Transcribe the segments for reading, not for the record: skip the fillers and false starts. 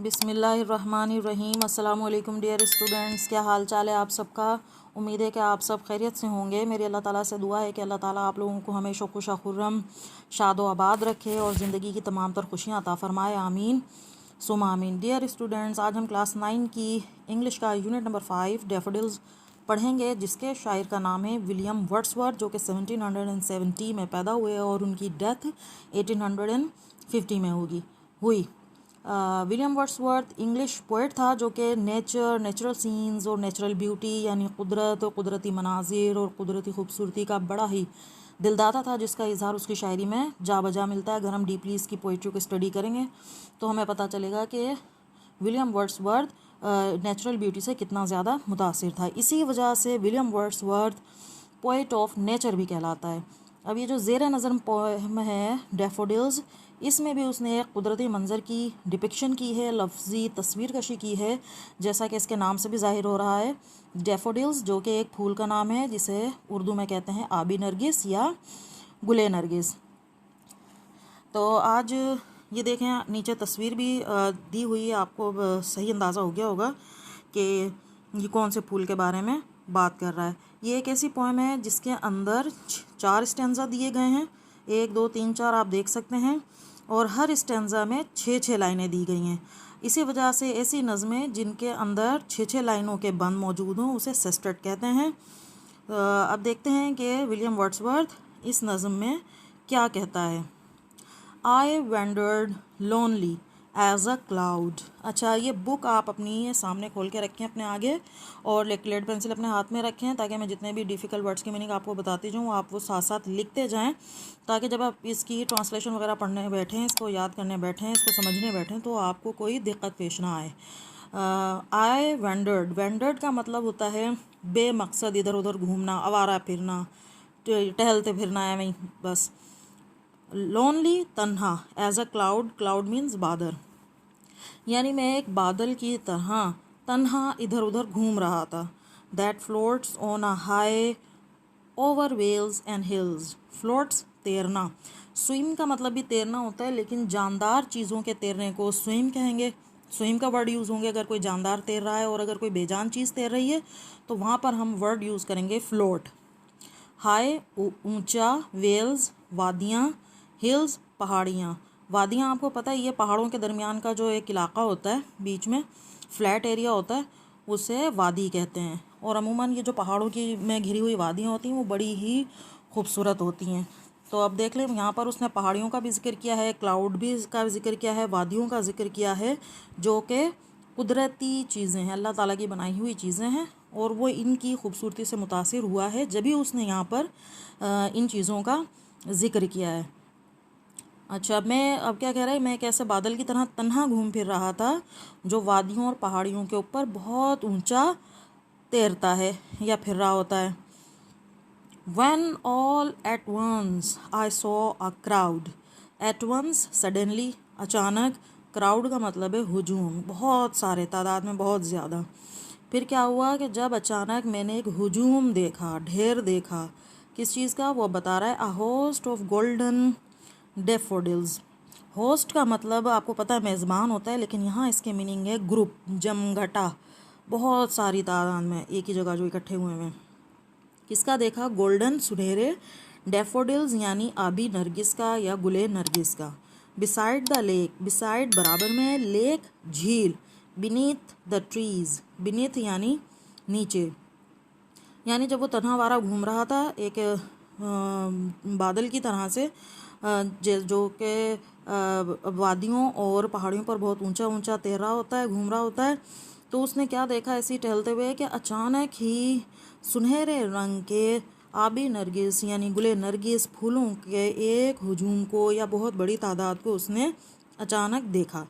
बिस्मिल्लाहिर्रहमानिर्रहीम। अस्सलाम वालेकुम डियर स्टूडेंट्स, क्या हाल चाल है आप सबका। उम्मीद है कि आप सब खैरियत से होंगे। मेरी अल्लाह ताला से दुआ है कि अल्लाह ताला आप लोगों को हमेशा खुशा खुर्रम शादो आबाद रखे और ज़िंदगी की तमाम तर खुशियाँ अता फ़रमाए, आमीन सुम आमीन। डियर स्टूडेंट्स, आज हम क्लास 9 की इंग्लिश का यूनिट नंबर 5 डैफोडिल्स पढ़ेंगे, जिसके शायर का नाम है विलियम वर्ड्सवर्थ, जो कि 1770 में पैदा हुए और उनकी डेथ 1850 में हुई। विलियम वर्ड्सवर्थ इंग्लिश पोइट था, जो कि नेचुरल सीन्स और नेचुरल ब्यूटी यानी कुदरत और कुदरती मनाजिर और कुदरती खूबसूरती का बड़ा ही दिलदाता था, जिसका इजहार उसकी शायरी में जा बजा मिलता है। अगर हम डीपली इसकी पोइट्री को स्टडी करेंगे तो हमें पता चलेगा कि विलियम वर्ड्सवर्थ नेचुरल ब्यूटी से कितना ज़्यादा मुतासिर था। इसी वजह से William Wordsworth poet of nature भी कहलाता है। अब ये जो ज़ेर नज़र पोएम है डैफोडिल्स, इसमें भी उसने एक कुदरती मंज़र की डिपिक्शन की है, लफ्ज़ी तस्वीर कशी की है, जैसा कि इसके नाम से भी ज़ाहिर हो रहा है। डैफोडिल्स जो कि एक फूल का नाम है, जिसे उर्दू में कहते हैं आबी नरगिस या गुले नरगिस। तो आज ये देखें, नीचे तस्वीर भी दी हुई है, आपको सही अंदाज़ा हो गया होगा कि ये कौन से फूल के बारे में बात कर रहा है। ये एक ऐसी पोएम है जिसके अंदर 4 स्टैंजा दिए गए हैं, 1 2 3 4 आप देख सकते हैं, और हर स्टैंजा में 6 लाइनें दी गई हैं। इसी वजह से ऐसी नज़में जिनके अंदर 6 लाइनों के बंद मौजूद हों उसे सेस्टेट कहते हैं। अब देखते हैं कि विलियम वर्ड्सवर्थ इस नज़म में क्या कहता है। I wandered lonely as a cloud। अच्छा, ये बुक आप अपनी सामने खोल के रखें अपने आगे, और लेड पेंसिल अपने हाथ में रखें, ताकि मैं जितने भी डिफ़िकल्ट वर्ड्स की मीनिंग आपको बताती जाऊँ आप वो साथ साथ लिखते जाएं, ताकि जब आप इसकी ट्रांसलेशन वगैरह पढ़ने बैठें, इसको याद करने बैठें, इसको समझने बैठें, तो आपको कोई दिक्कत पेश ना आए। आई वेंडर्ड का मतलब होता है बेमकसद इधर उधर घूमना, आवारा फिरना, टहलते फिरना है वहीं बस। लोनली तन्हा, एज अ क्लाउड मीन्स बादल, यानी मैं एक बादल की तरह तन्हा इधर उधर घूम रहा था। That floats on a high over vales and hills. Floats तैरना, स्विम का मतलब भी तैरना होता है, लेकिन जानदार चीज़ों के तैरने को स्विम कहेंगे। स्विम का वर्ड यूज़ होंगे अगर कोई जानदार तैर रहा है, और अगर कोई बेजान चीज़ तैर रही है तो वहाँ पर हम वर्ड यूज़ करेंगे फ्लोट। हाई ऊंचा, वेल्स वादियाँ, हिल्स पहाड़ियाँ। वादियाँ आपको पता है, ये पहाड़ों के दरमियान का जो एक इलाका होता है, बीच में फ्लैट एरिया होता है, उसे वादी कहते हैं। और अमूमन ये जो पहाड़ों की में घिरी हुई वादियाँ होती हैं वो बड़ी ही खूबसूरत होती हैं। तो अब देख लें, यहाँ पर उसने पहाड़ियों का भी जिक्र किया है, क्लाउड भी का जिक्र किया है, वादियों का जिक्र किया है, जो कि कुदरती चीज़ें हैं, अल्लाह ताला की बनाई हुई चीज़ें हैं, और वो इनकी खूबसूरती से मुतासिर हुआ है, जब भी उसने यहाँ पर इन चीज़ों का जिक्र किया है। अच्छा, मैं अब क्या कह रहा है, मैं कैसे बादल की तरह तन्हा घूम फिर रहा था, जो वादियों और पहाड़ियों के ऊपर बहुत ऊंचा तैरता है या फिर रहा होता है। When all at once I saw a crowd। At once suddenly, अचानक। क्राउड का मतलब है हुजूम, बहुत सारे, तादाद में बहुत ज़्यादा। फिर क्या हुआ कि जब अचानक मैंने एक हुजूम देखा, ढेर देखा, किस चीज़ का, वो बता रहा है a host of golden daffodils. Host का मतलब आपको पता है मेज़बान होता है, लेकिन यहाँ इसके मीनिंग है ग्रुप, जमघटा, बहुत सारी तादाद में एक ही जगह जो इकट्ठे हुए हैं। किसका देखा, गोल्डन सुनहरे, डैफोडिल्स यानी आबी नरगिस का या गुले नरगिस का। बिसाइड द लेक, बिसाइड बराबर में, लेक झील, बीनीथ द ट्रीज, बीनीथ यानी नीचे, यानी जब वो तन्हा वारा घूम रहा था एक बादल की तरह से, जो कि वादियों और पहाड़ियों पर बहुत ऊंचा ऊंचा तैर रहा होता है, घूम रहा होता है, तो उसने क्या देखा ऐसे ही टहलते हुए कि अचानक ही सुनहरे रंग के आबी नरगिस यानी गुले नरगिस फूलों के एक हुजूम को या बहुत बड़ी तादाद को उसने अचानक देखा,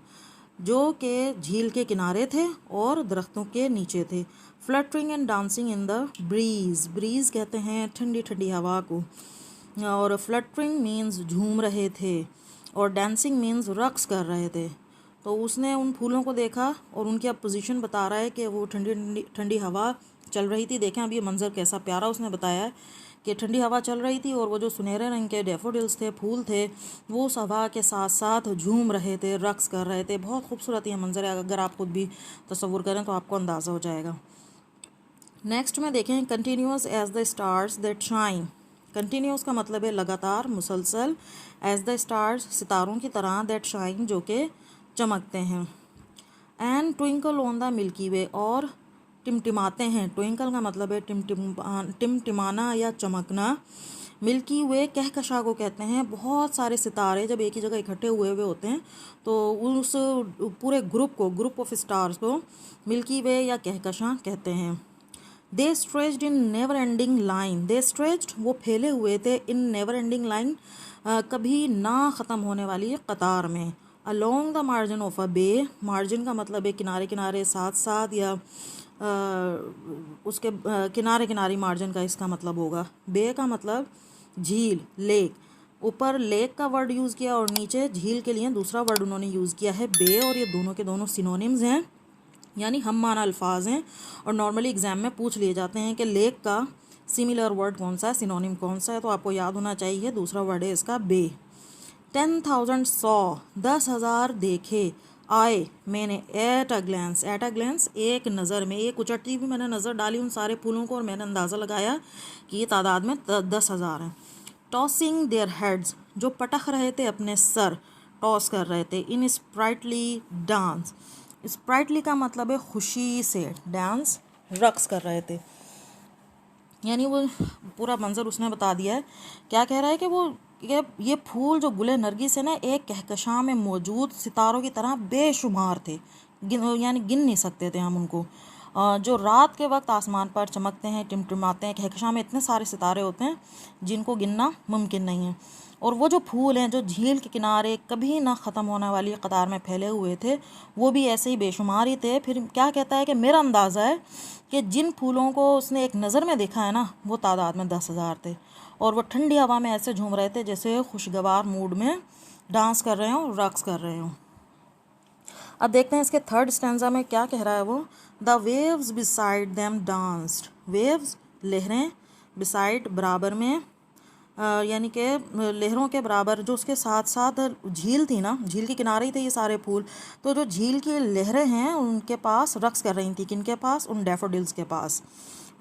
जो कि झील के किनारे थे और दरख्तों के नीचे थे। Fluttering and dancing in the breeze, breeze कहते हैं ठंडी ठंडी हवा को, और फ्लटरिंग मीन्स झूम रहे थे, और डांसिंग मीन्स रक्स कर रहे थे। तो उसने उन फूलों को देखा और उनकी अब पोजीशन बता रहा है कि वो ठंडी ठंडी ठंडी हवा चल रही थी। देखें अब ये मंज़र कैसा प्यारा उसने बताया है कि ठंडी हवा चल रही थी और वो जो सुनहरे रंग के डैफोडिल्स थे, फूल थे, वो उस हवा के साथ साथ झूम रहे थे, रक्स कर रहे थे। बहुत खूबसूरत ये मंजर है, अगर आप खुद भी तसव्वुर करें तो आपको अंदाज़ा हो जाएगा। नेक्स्ट में देखें continuous as the stars that shine. Continuous का मतलब है लगातार, मुसलसल। एज द स्टार्स सितारों की तरह, दैट शाइन जो कि चमकते हैं। And twinkle on the Milky Way और टिमटिमाते हैं। ट्विंकल का मतलब है टिमटिमाना या चमकना। मिल्की वे कहकशा को कहते हैं। बहुत सारे सितारे जब एक ही जगह इकट्ठे हुए हुए होते हैं तो उस पूरे ग्रुप ऑफ स्टार्स को मिल्की वे या कहकशा कहते हैं। They stretched in never ending line. They stretched वो फैले हुए थे, इन नेवर एंडिंग लाइन कभी ना ख़त्म होने वाली कतार में। Along the margin of a bay. Margin का मतलब है किनारे किनारे, साथ साथ, या उसके किनारे किनारे मार्जिन का इसका मतलब होगा। बे का मतलब झील, लेक। ऊपर लेक का वर्ड यूज़ किया और नीचे झील के लिए दूसरा वर्ड उन्होंने यूज़ किया है बे, और ये दोनों के दोनों सिनोनिम्स हैं, यानी हम माना अल्फाज हैं। और नॉर्मली एग्जाम में पूछ लिए जाते हैं कि लेक का सिमिलर वर्ड कौन सा है, सिनोनिम कौन सा है, तो आपको याद होना चाहिए दूसरा वर्ड है इसका बे। 10,000 सौ, 10,000 देखे, आए मैंने, एट अ ग्लैंस एक नज़र में। एक उचटती हुई मैंने नज़र डाली उन सारे फूलों को और मैंने अंदाज़ा लगाया कि ये तादाद में 10,000 हैं। टॉसिंग देयर हेड्स जो पटक रहे थे अपने सर, टॉस कर रहे थे। इन स्प्राइटली डांस। स्प्राइटली का मतलब है खुशी से, डांस रक्स कर रहे थे, यानी वो पूरा मंजर उसने बता दिया है। क्या कह रहा है कि ये फूल जो गुले नरगिस है ना, एक कहकशां में मौजूद सितारों की तरह बेशुमार थे, यानी गिन नहीं सकते थे हम उनको। जो रात के वक्त आसमान पर चमकते हैं, टिमटिमाते हैं। कहकशां में इतने सारे सितारे होते हैं जिनको गिनना मुमकिन नहीं है। और वो जो फूल हैं जो झील के किनारे कभी ना ख़त्म होने वाली कतार में फैले हुए थे, वो भी ऐसे ही बेशुमार ही थे। फिर क्या कहता है कि मेरा अंदाज़ा है कि जिन फूलों को उसने एक नज़र में देखा है ना, वो तादाद में 10,000 थे, और वो ठंडी हवा में ऐसे झूम रहे थे जैसे खुशगवार मूड में डांस कर रहे हों, रक्स कर रहे हों। अब देखते हैं इसके थर्ड स्टैंजा में क्या कह रहा है वो। The waves beside them danced. Waves लहरें, बिसाइड बराबर में, यानी कि लहरों के बराबर, जो उसके साथ साथ झील थी ना, झील के किनारे ही थे ये सारे फूल, तो जो झील की लहरें हैं उनके पास रक्स कर रही थी। किनके पास? उन डैफोडिल्स के पास।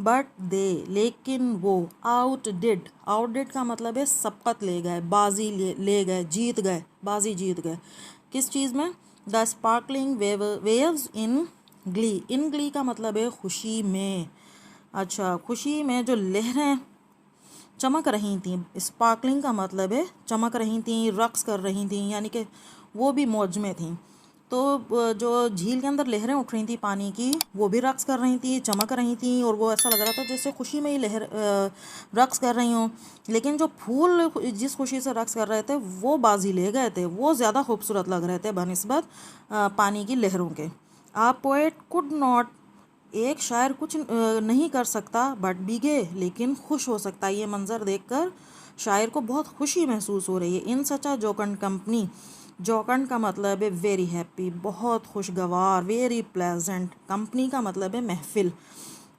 बट दे लेकिन वो, आउट डिड का मतलब है सबकत ले गए, बाजी ले गए, जीत गए, बाजी जीत गए। किस चीज़ में? The sparkling waves in Glee का मतलब है खुशी में। अच्छा, खुशी में जो लहरें चमक रही थी, स्पार्कलिंग का मतलब है चमक रही थी, रक्स कर रही थी, यानी कि वो भी मौज में थी। तो जो झील के अंदर लहरें उठ रही थी पानी की, वो भी रक्स कर रही थी, चमक रही थी, और वो ऐसा लग रहा था जैसे खुशी में ही रक्स कर रही हों। लेकिन जो फूल जिस खुशी से रक्स कर रहे थे वो बाजी ले गए थे, वो ज़्यादा खूबसूरत लग रहे थे बनिस्बत पानी की लहरों के। आ पोएट कुड नॉट, एक शायर कुछ नहीं कर सकता बट बिगे, लेकिन खुश हो सकता है। ये मंज़र देखकर शायर को बहुत खुशी महसूस हो रही है। इन सच अ जोकंड कंपनी, जोकंड का मतलब है वेरी हैप्पी, बहुत खुशगवार, वेरी प्लेजेंट। कंपनी का मतलब है महफिल।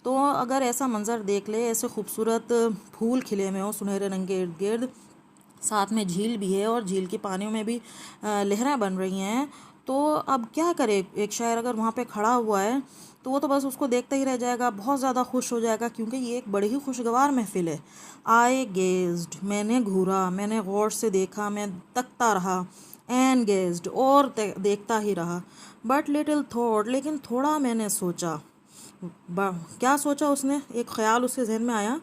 तो अगर ऐसा मंज़र देख ले, ऐसे खूबसूरत फूल खिले में हो सुनहरे रंग के इर्द गिर्द, साथ में झील भी है और झील के पानियों में भी लहरें बन रही हैं, तो अब क्या करे एक शायर अगर वहाँ पे खड़ा हुआ है तो वो तो बस उसको देखता ही रह जाएगा, बहुत ज़्यादा खुश हो जाएगा, क्योंकि ये एक बड़ी ही खुशगवार महफिल है। आई गेज्ड, मैंने घूरा, मैंने गौर से देखा, मैं तकता रहा। एन गेज्ड, और देखता ही रहा। बट लिटिल थॉट, लेकिन थोड़ा मैंने सोचा। क्या सोचा उसने? एक ख्याल उसके जहन में आया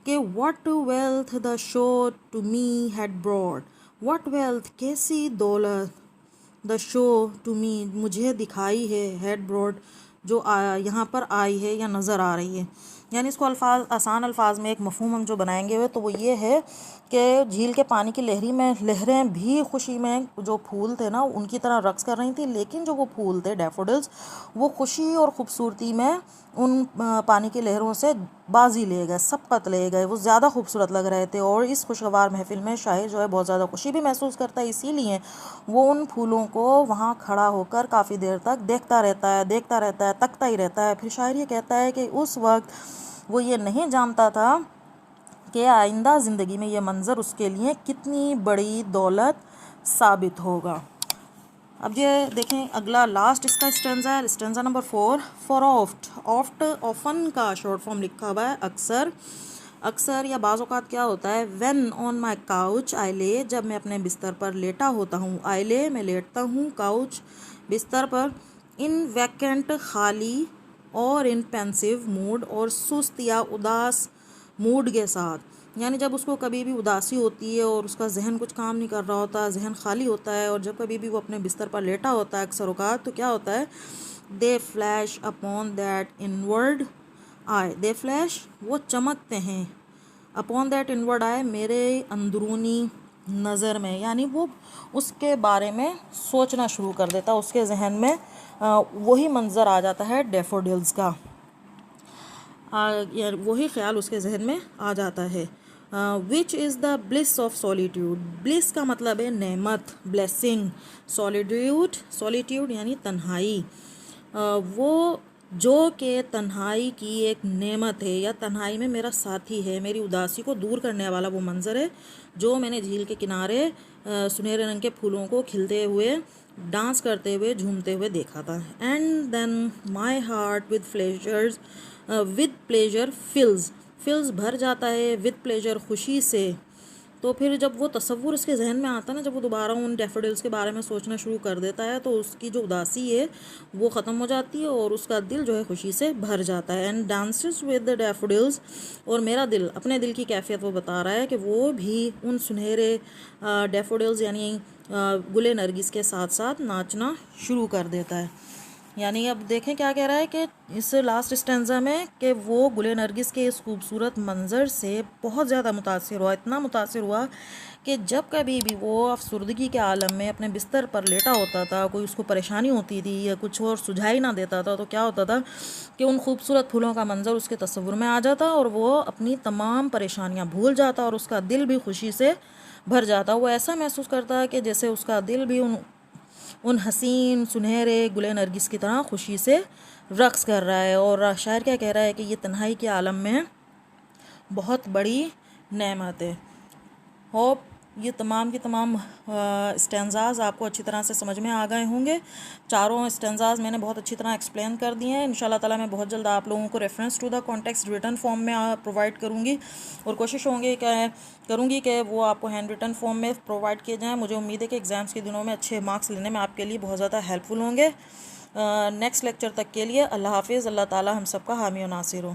कि what wealth the show to me had brought. What wealth, कैसी दौलत, द शो टू मी, मुझे दिखाई है, हैड ब्रॉड, जो यहाँ पर आई है या नज़र आ रही है। यानी इसको आसान अल्फाज में एक मफहूम हम जो बनाएंगे हुए तो वो ये है कि झील के पानी की लहरी में लहरें भी खुशी में, जो फूल थे ना उनकी तरह रक्स कर रही थी, लेकिन जो वो फूल थे डैफोडिल्स, वो खुशी और ख़ूबसूरती में उन पानी की लहरों से बाजी ले गए, सबकत ले गए, वो ज़्यादा खूबसूरत लग रहे थे। और इस खुशगवार महफिल में शायर जो है बहुत ज़्यादा खुशी भी महसूस करता है, इसीलिए वो उन फूलों को वहाँ खड़ा होकर काफ़ी देर तक देखता रहता है, तकता ही रहता है। फिर शायर ये कहता है कि उस वक्त वो ये नहीं जानता था कि आइंदा ज़िंदगी में ये मंज़र उसके लिए कितनी बड़ी दौलत साबित होगा। अब ये देखें अगला लास्ट इसका स्टेंजा है, stanza number 4। For oft, oft often का शॉर्ट फॉर्म लिखा हुआ है अक्सर। अक्सर या बाज़ औक़ात क्या होता है, व्हेन ऑन माई काउच आई ले, जब मैं अपने बिस्तर पर लेटा होता हूँ, आई ले मैं लेटता हूँ, काउच बिस्तर पर, इन वैकेंट खाली, और इन पेंसिव मूड, और सुस्त या उदास मूड के साथ, यानी जब उसको कभी भी उदासी होती है और उसका जहन कुछ काम नहीं कर रहा होता, जहन खाली होता है, और जब कभी भी वो अपने बिस्तर पर लेटा होता है अक्सर औक़ात, तो क्या होता है, दे flash upon that inward I, they flash वो चमकते हैं, अपॉन दैट इनवर्ड आई मेरे अंदरूनी नज़र में, यानी वो उसके बारे में सोचना शुरू कर देता, उसके जहन में वही मंज़र आ जाता है डैफोडिल्स का, या वही ख्याल उसके जहन में आ जाता है। Which is the bliss of solitude, bliss का मतलब है नेमत, ब्लेसिंग, सॉलिट्यूड, सॉलिट्यूड यानी तन्हाई, वो जो कि तन्हाई की एक नेमत है, या तन्हाई में मेरा साथी है, मेरी उदासी को दूर करने वाला वो मंज़र है जो मैंने झील के किनारे सुनहरे रंग के फूलों को खिलते हुए, डांस करते हुए, झूमते हुए देखा था। And then my heart with pleasure fills भर जाता है, विद प्लेजर खुशी से। तो फिर जब वो तसव्वुर उसके जहन में आता है ना, जब वो दोबारा उन डैफोडिल्स के बारे में सोचना शुरू कर देता है, तो उसकी जो उदासी है वो ख़त्म हो जाती है और उसका दिल जो है खुशी से भर जाता है। And dances with the daffodils, और मेरा दिल, अपने दिल की कैफियत वो बता रहा है कि वो भी उन सुनहरे डैफोडिल्स यानी गुले नरगिस के साथ साथ नाचना शुरू कर देता है। यानी अब देखें क्या कह रहा है कि इस लास्ट स्टेंजा में कि वो गुले नरगिस के इस खूबसूरत मंज़र से बहुत ज़्यादा मुतासिर हुआ, इतना मुतासिर हुआ कि जब कभी भी वो अफसुर्दगी के आलम में अपने बिस्तर पर लेटा होता था, कोई उसको परेशानी होती थी या कुछ और सुझाई ना देता था, तो क्या होता था कि उन खूबसूरत फूलों का मंज़र उसके तस्वुर में आ जाता और वो अपनी तमाम परेशानियाँ भूल जाता और उसका दिल भी खुशी से भर जाता। वो ऐसा महसूस करता है कि जैसे उसका दिल भी उन हसीन सुनहरे गुले नरगिस की तरह खुशी से रक्स कर रहा है। और शायर क्या कह रहा है कि ये तन्हाई के आलम में बहुत बड़ी नेमत है। होप ये तमाम की तमाम स्टेंजाज आपको अच्छी तरह से समझ में आ गए होंगे। चारों स्टेंजाज मैंने बहुत अच्छी तरह एक्सप्लेन कर दिए हैं। इंशाल्लाह ताला मैं बहुत जल्द आप लोगों को reference to the context written form में प्रोवाइड करूँगी और कोशिश करूँगी कि वो आपको हैंड रिटन फॉर्म में प्रोवाइड किए जाएँ। मुझे उम्मीद है कि एग्ज़ाम्स के दिनों में अच्छे मार्क्स लेने में आपके लिए बहुत ज़्यादा हेल्पफुल होंगे। नेक्स्ट लेक्चर तक के लिए अल्लाह हाफिज़। अल्लाह ताला हम सबका हामी और नासिर हो।